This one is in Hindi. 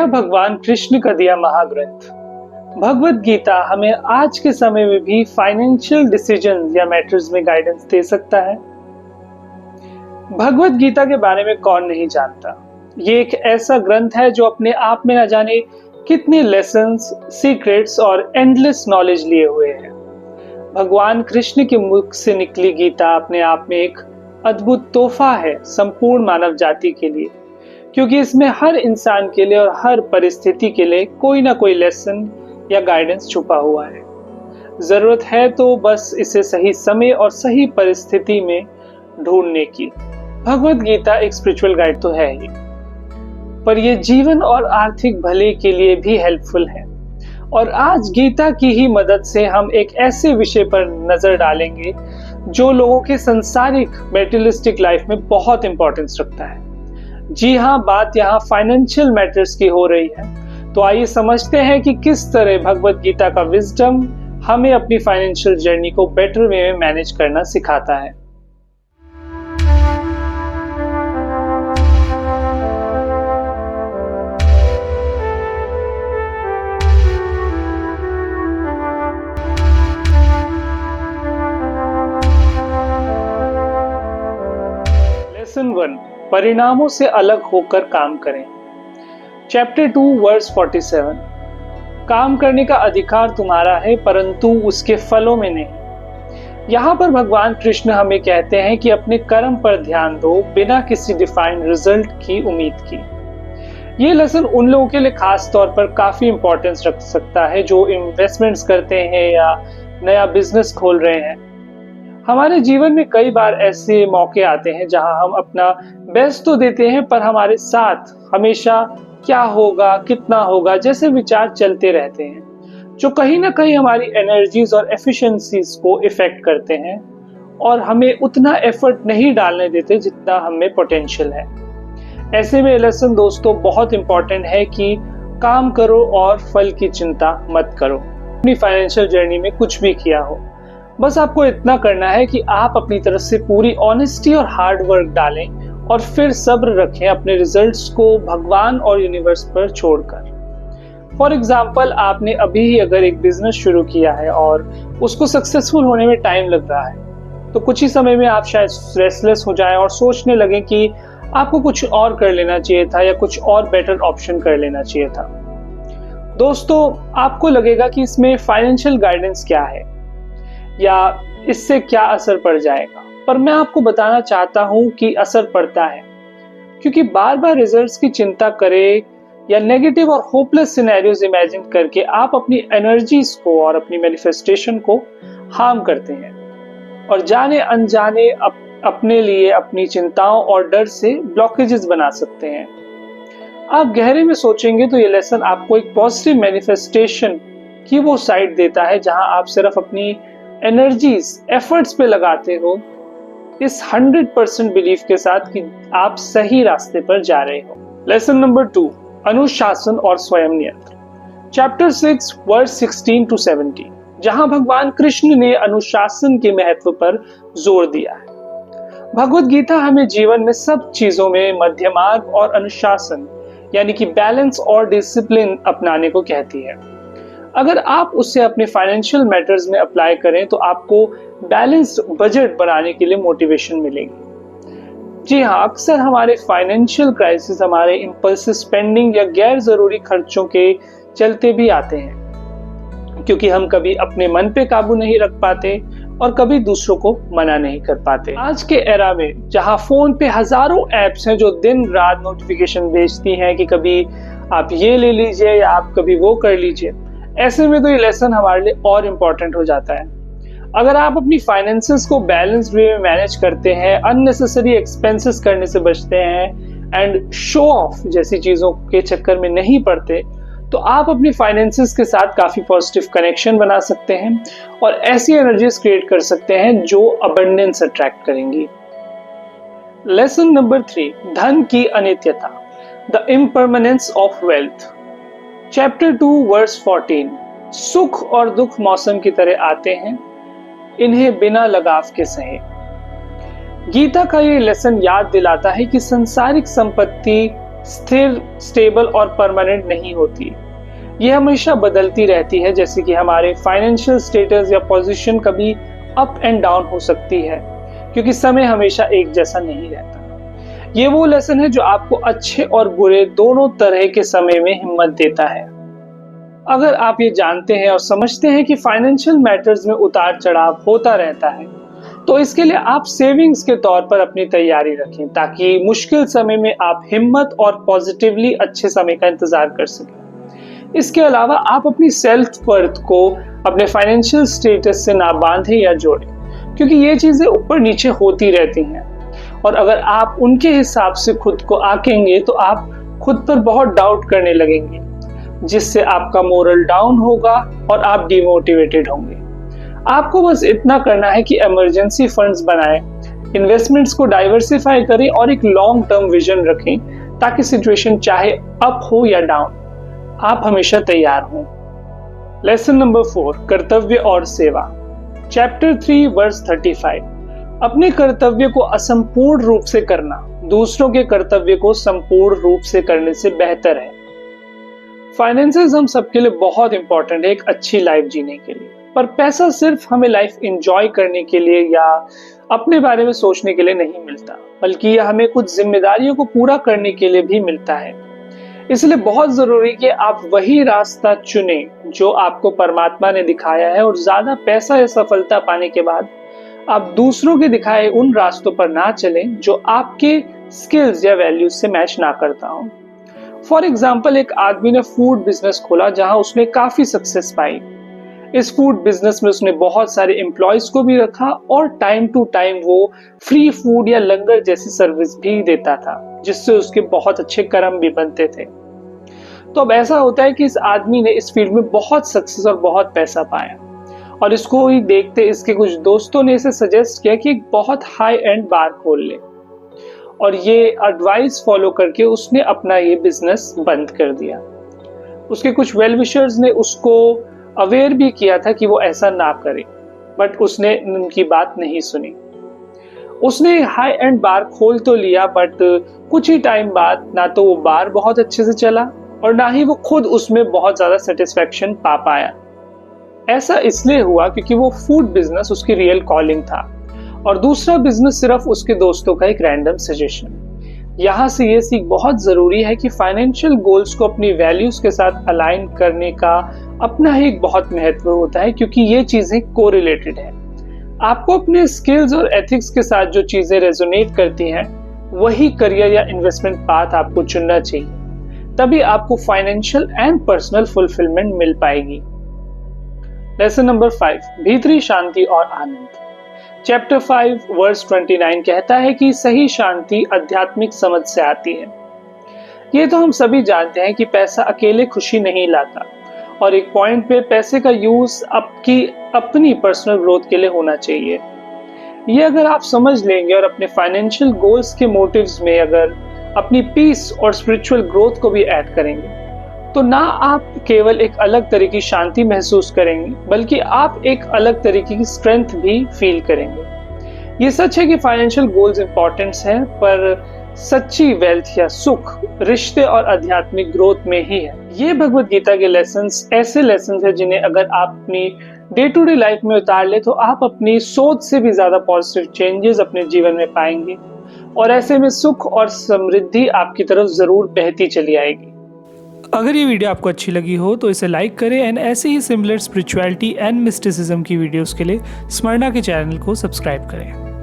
यह भगवान कृष्ण का दिया महाग्रंथ भगवत गीता हमें आज के समय में भी फाइनेंशियल डिसीजन या मैटर्स में गाइडेंस दे सकता है। भगवत गीता के बारे में कौन नहीं जानता। ये एक ऐसा ग्रंथ है जो अपने आप में न जाने कितने लेसन्स, सीक्रेट्स और एंडलेस नॉलेज लिए हुए है। भगवान कृष्ण के मुख से निकली गीता अपने आप में एक अद्भुत तोहफा है संपूर्ण मानव जाति के लिए, क्योंकि इसमें हर इंसान के लिए और हर परिस्थिति के लिए कोई ना कोई लेसन या गाइडेंस छुपा हुआ है। जरूरत है तो बस इसे सही समय और सही परिस्थिति में ढूंढने की। भगवत गीता एक स्पिरिचुअल गाइड तो है ही, पर यह जीवन और आर्थिक भले के लिए भी हेल्पफुल है। और आज गीता की ही मदद से हम एक ऐसे विषय पर नजर डालेंगे जो लोगों के सांसारिक मेटेरियलिस्टिक लाइफ में बहुत इंपॉर्टेंस रखता है। जी हाँ, बात यहाँ फाइनेंशियल मैटर्स की हो रही है। तो आइए समझते हैं कि किस तरह भगवत गीता का विजडम हमें अपनी फाइनेंशियल जर्नी को बेटर वे में मैनेज करना सिखाता है। लेसन 1, परिणामों से अलग होकर काम करें। चैप्टर 2 वर्स 47, काम करने का अधिकार तुम्हारा है परंतु उसके फलों में नहीं। यहाँ पर भगवान कृष्ण हमें कहते हैं कि अपने कर्म पर ध्यान दो बिना किसी डिफाइंड रिजल्ट की उम्मीद की। ये लेसन उन लोगों के लिए खास तौर पर काफी इंपॉर्टेंस रख सकता है जो इन्वेस्टमेंट्स करते हैं या नया बिजनेस खोल रहे हैं। हमारे जीवन में कई बार ऐसे मौके आते हैं जहां हम अपना बेस्ट तो देते हैं, पर हमारे साथ हमेशा क्या होगा, कितना होगा जैसे विचार चलते रहते हैं, जो कहीं ना कहीं हमारी एनर्जीज और एफिशिएंसीज को इफेक्ट करते हैं और हमें उतना एफर्ट नहीं डालने देते जितना हमें पोटेंशियल है। ऐसे में लेसन दोस्तों बहुत इंपॉर्टेंट है कि काम करो और फल की चिंता मत करो। अपनी फाइनेंशियल जर्नी में कुछ भी किया हो, बस आपको इतना करना है कि आप अपनी तरफ से पूरी ऑनेस्टी और हार्ड वर्क डालें और फिर सब्र रखें अपने रिजल्ट्स को भगवान और यूनिवर्स पर छोड़कर। फॉर एग्जाम्पल, आपने अभी ही अगर एक बिजनेस शुरू किया है और उसको सक्सेसफुल होने में टाइम लग रहा है, तो कुछ ही समय में आप शायद रेस्टलेस हो जाएं और सोचने लगे कि आपको कुछ और कर लेना चाहिए था या कुछ और बेटर ऑप्शन कर लेना चाहिए था। दोस्तों, आपको लगेगा कि इसमें फाइनेंशियल गाइडेंस क्या है या इससे क्या असर पड़ जाएगा, पर मैं आपको बताना चाहता हूं कि असर पड़ता है, क्योंकि बार बार रिजल्ट्स की चिंता करें या नेगेटिव और होपलेस सिनेरियोज इमेजिन करके आप अपनी एनर्जीज को और अपनी मैनिफेस्टेशन को हार्म करते हैं और जाने अनजाने अपने लिए अपनी चिंताओं और डर से ब्लॉकेजेस बना सकते हैं। आप गहरे में सोचेंगे तो ये लेसन आपको एक पॉजिटिव मैनिफेस्टेशन की वो साइड देता है जहां आप सिर्फ अपनी एनर्जीज एफर्ट्स पे लगाते हो, इस 100% बिलीफ के साथ कि आप सही रास्ते पर जा रहे हो। लेसन नंबर 2, अनुशासन और स्वयं नियंत्रण। चैप्टर 6 वर्स 16 to 17, जहां भगवान कृष्ण ने अनुशासन के महत्व पर जोर दिया है। भगवत गीता हमें जीवन में सब चीजों में मध्य मार्ग और अनुशासन यानी कि बैलेंस और डिसिप्लिन अपनाने को कहती है। अगर आप उसे अपने फाइनेंशियल मैटर्स में अप्लाई करें तो आपको बैलेंस्ड बजट बनाने के लिए मोटिवेशन मिलेगी। जी हाँ, अक्सर हमारे फाइनेंशियल क्राइसिस हमारे इम्पल्सिव स्पेंडिंग या गैर जरूरी खर्चों के चलते भी आते हैं, क्योंकि हम कभी अपने मन पे काबू नहीं रख पाते और कभी दूसरों को मना नहीं कर पाते। आज के एरा में जहां फोन पे हजारों एप्स हैं जो दिन रात नोटिफिकेशन भेजती हैं कि कभी आप ये ले लीजिए या आप कभी वो कर लीजिए, ऐसे में तो ये लेसन हमारे लिए और इम्पोर्टेंट हो जाता है। अगर आप अपनी फाइनेंसेस को बैलेंस्ड वे में मैनेज करते हैं, अननेसेसरी एक्सपेंसेस करने से बचते हैं एंड शो ऑफ जैसी चीजों के चक्कर में नहीं पड़ते, तो आप अपनी फाइनेंसेस के साथ काफी पॉजिटिव कनेक्शन बना सकते हैं और ऐसी एनर्जीज क्रिएट कर सकते हैं जो अबंडेंस अट्रैक्ट करेंगी। लेसन नंबर 3, धन की अनित्यता, the impermanence of wealth. Chapter 2 verse 14, सुख और दुख मौसम की तरह आते हैं, इन्हें बिना लगाव के सहे। गीता का ये लेसन याद दिलाता है कि संसारिक संपत्ति स्थिर, स्टेबल और परमानेंट नहीं होती। ये हमेशा बदलती रहती है, जैसे कि हमारे फाइनेंशियल स्टेटस या पोजीशन कभी अप एंड डाउन हो सकती है, क्योंकि समय हमेशा एक जैसा नहीं रहता। ये वो लेसन है जो आपको अच्छे और बुरे दोनों तरह के समय में हिम्मत देता है। अगर आप ये जानते हैं और समझते हैं कि फाइनेंशियल मैटर्स में उतार चढ़ाव होता रहता है, तो इसके लिए आप सेविंग्स के तौर पर अपनी तैयारी रखें, ताकि मुश्किल समय में आप हिम्मत और पॉजिटिवली अच्छे समय का इंतजार कर सकें। इसके अलावा आप अपनी सेल्फ वर्थ को अपने फाइनेंशियल स्टेटस से ना बांधें या जोड़ें, क्योंकि ये चीजें ऊपर नीचे होती रहती हैं, और अगर आप उनके हिसाब से खुद को आंकेंगे तो आप खुद पर बहुत डाउट करने लगेंगे, जिससे आपका मोरल डाउन होगा और आप डिमोटिवेटेड होंगे। आपको बस इतना करना है कि इमरजेंसी फंड्स बनाएं, इन्वेस्टमेंट्स को डाइवर्सिफाई करें और एक लॉन्ग टर्म विजन रखें, ताकि सिचुएशन चाहे अप हो या डाउन, आप हमेशा तैयार हों। लेसन नंबर 4, कर्तव्य और सेवा। Chapter 3 verse 35। अपने कर्तव्य को असंपूर्ण रूप से करना दूसरों के कर्तव्य को संपूर्ण रूप से करने से बेहतर है। फाइनेंसेस हम सबके लिए बहुत इंपॉर्टेंट है एक अच्छी लाइफ जीने के लिए, पर पैसा सिर्फ हमें लाइफ एंजॉय करने के लिए या अपने बारे में सोचने के लिए नहीं मिलता, बल्कि यह हमें कुछ जिम्मेदारियों को पूरा करने के लिए भी मिलता है। इसलिए बहुत जरूरी कि आप वही रास्ता चुने जो आपको परमात्मा ने दिखाया है, और ज्यादा पैसा या सफलता पाने के बाद आप दूसरों के दिखाए उन रास्तों पर ना चलें जो आपके स्किल्स या वैल्यूज से मैच ना करता हो। फॉर एग्जाम्पल, एक आदमी ने फूड बिजनेस खोला जहां उसने काफी सक्सेस पाई। इस फूड बिजनेस में उसने बहुत सारे एम्प्लॉयज को भी रखा और टाइम टू टाइम वो फ्री फूड या लंगर जैसी सर्विस भी देता था, जिससे उसके बहुत अच्छे कर्म भी बनते थे। तो अब ऐसा होता है कि इस आदमी ने इस फील्ड में बहुत सक्सेस और बहुत पैसा पाया, और इसको ही देखते इसके कुछ दोस्तों ने इसे सजेस्ट किया कि एक बहुत हाई एंड बार खोल ले, और ये एडवाइस फॉलो करके उसने अपना ये बिजनेस बंद कर दिया। उसके कुछ वेल विशर्स ने उसको अवेयर भी किया था कि वो ऐसा ना करे, बट उसने उनकी बात नहीं सुनी। उसने हाई एंड बार खोल तो लिया, बट कुछ ही टाइम बाद ना तो वो बार बहुत अच्छे से चला और ना ही वो खुद उसमें बहुत ज्यादा सेटिस्फेक्शन पा पाया। ऐसा इसलिए हुआ क्योंकि वो फूड बिजनेस उसकी रियल कॉलिंग था, और दूसरा बिजनेस सिर्फ उसके दोस्तों का एक रैंडम सजेशन। यहाँ से ये सीख बहुत जरूरी है कि फाइनेंशियल गोल्स को अपनी वैल्यूज के साथ अलाइन करने का अपना ही एक बहुत महत्व होता है, क्योंकि ये चीजें कोरिलेटेड है। आपको अपने स्किल्स और एथिक्स के साथ जो चीजें रेजोनेट करती हैं, वही करियर या इन्वेस्टमेंट पाथ आपको चुनना चाहिए, तभी आपको फाइनेंशियल एंड पर्सनल फुलफिलमेंट मिल पाएगी। लेसन नंबर 5, भीतरी शांति और आनंद। चैप्टर 5 वर्स 29 कहता है कि सही शांति आध्यात्मिक समझ से आती है। ये तो हम सभी जानते हैं कि पैसा अकेले खुशी नहीं लाता, और एक पॉइंट पे पैसे का यूज आपकी अपनी पर्सनल ग्रोथ के लिए होना चाहिए। ये अगर आप समझ लेंगे और अपने फाइनेंशियल गोल्स के मोटिव्स में अगर अपनी पीस और स्पिरिचुअल ग्रोथ को भी ऐड करेंगे, तो ना आप केवल एक अलग तरह की शांति महसूस करेंगे, बल्कि आप एक अलग तरीके की स्ट्रेंथ भी फील करेंगे। ये सच है कि फाइनेंशियल गोल्स इंपॉर्टेंट हैं, पर सच्ची वेल्थ या सुख रिश्ते और आध्यात्मिक ग्रोथ में ही है। ये भगवत गीता के लेसन्स ऐसे लेसन्स हैं जिन्हें अगर आप अपनी डे टू डे लाइफ में उतार ले, तो आप अपनी सोच से भी ज्यादा पॉजिटिव चेंजेस अपने जीवन में पाएंगे, और ऐसे में सुख और समृद्धि आपकी तरफ जरूर बहती चली आएगी। अगर ये वीडियो आपको अच्छी लगी हो तो इसे लाइक करें, एंड ऐसे ही सिमिलर स्पिरिचुअलिटी एंड मिस्टिसिज्म की वीडियोस के लिए स्मरणा के चैनल को सब्सक्राइब करें।